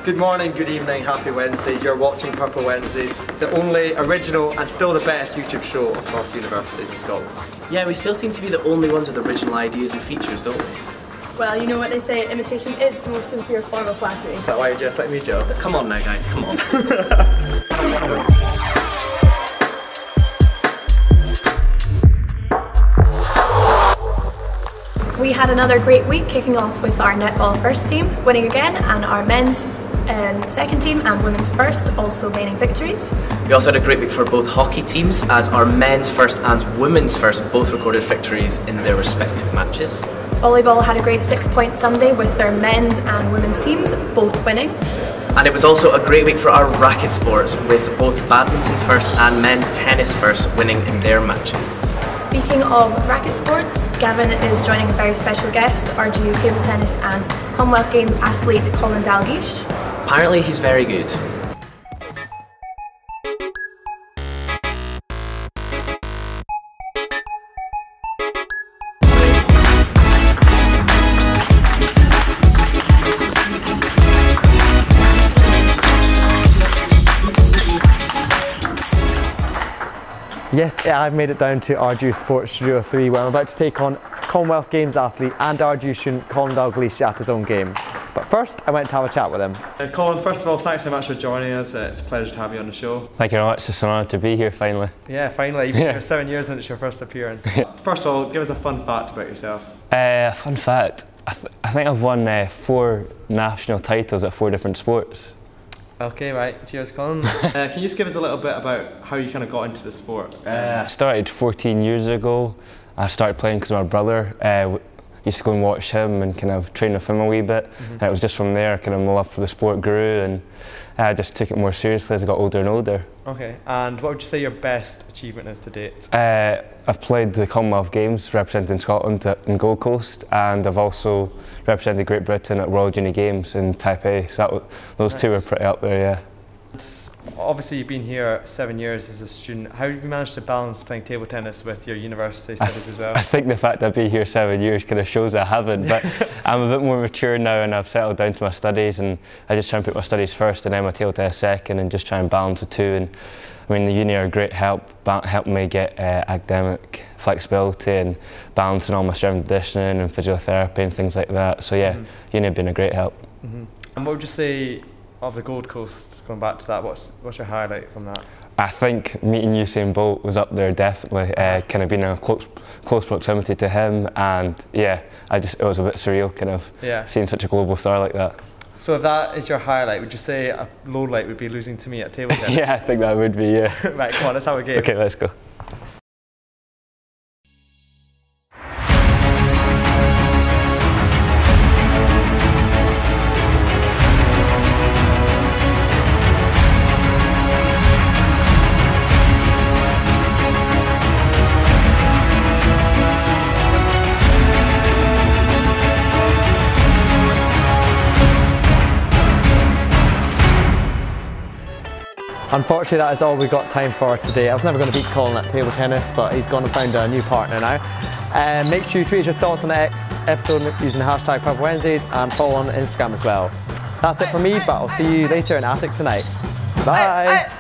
Good morning, good evening, happy Wednesdays. You're watching Purple Wednesdays, the only original and still the best YouTube show across universities in Scotland. Yeah, we still seem to be the only ones with original ideas and features, don't we? Well, you know what they say, imitation is the most sincere form of flattery. Is that why you're just like me, Joe? Come on now, guys, come on. We had another great week, kicking off with our netball first team winning again, and our men's second team and women's first also gaining victories. We also had a great week for both hockey teams, as our men's first and women's first both recorded victories in their respective matches. Volleyball had a great 6-point Sunday with their men's and women's teams both winning. And it was also a great week for our racket sports, with both badminton first and men's tennis first winning in their matches. Speaking of racket sports, Gavin is joining a very special guest, RGU table tennis and Commonwealth Games athlete Colin Dalglish. Apparently he's very good. Yes, I've made it down to RGU Sports Studio 3 where I'm about to take on Commonwealth Games athlete and RGU student Colin Dalglish at his own game. But first, I went to have a chat with him. Colin, first of all, thanks so much for joining us. It's a pleasure to have you on the show. Thank you very much. It's an honour to be here finally. Yeah, finally. You've been here 7 years and it's your first appearance. First of all, give us a fun fact about yourself. Fun fact, I think I've won 4 national titles at 4 different sports. Okay, right. Cheers, Colin. Can you just give us a little bit about how you kind of got into the sport? I started 14 years ago. I started playing because my brother used to go and watch him and kind of train with him a wee bit. And it was just from there kind of my love for the sport grew, and I just took it more seriously as I got older and older. Okay, and what would you say your best achievement is to date? I've played the Commonwealth Games representing Scotland in Gold Coast, and I've also represented Great Britain at Royal Junior Games in Taipei, so those two were pretty up there, yeah. Obviously you've been here 7 years as a student. How have you managed to balance playing table tennis with your university studies as well? I think the fact I've been here 7 years kind of shows I haven't, but I'm a bit more mature now and I've settled down to my studies, and I just try and put my studies first and then my table tennis second, and just try and balance the two. And I mean, the uni are a great help me get academic flexibility and balancing all my strength and conditioning and physiotherapy and things like that. So yeah, uni have been a great help. And what would you say of the Gold Coast, going back to that, what's your highlight from that? I think meeting Usain Bolt was up there definitely, kind of being in a close proximity to him, and yeah, it was a bit surreal kind of seeing such a global star like that. So if that is your highlight, would you say a low light would be losing to me at table tennis? Yeah, I think that would be, yeah. Right, come on, let's have a game. Okay, let's go. Unfortunately, that is all we've got time for today. I was never going to beat Colin at table tennis, but he's gone and found a new partner now. Make sure you tweet your thoughts on the episode using the hashtag Purple Wednesdays and follow on Instagram as well. That's it from me, but I'll see you later in Attic tonight. Bye!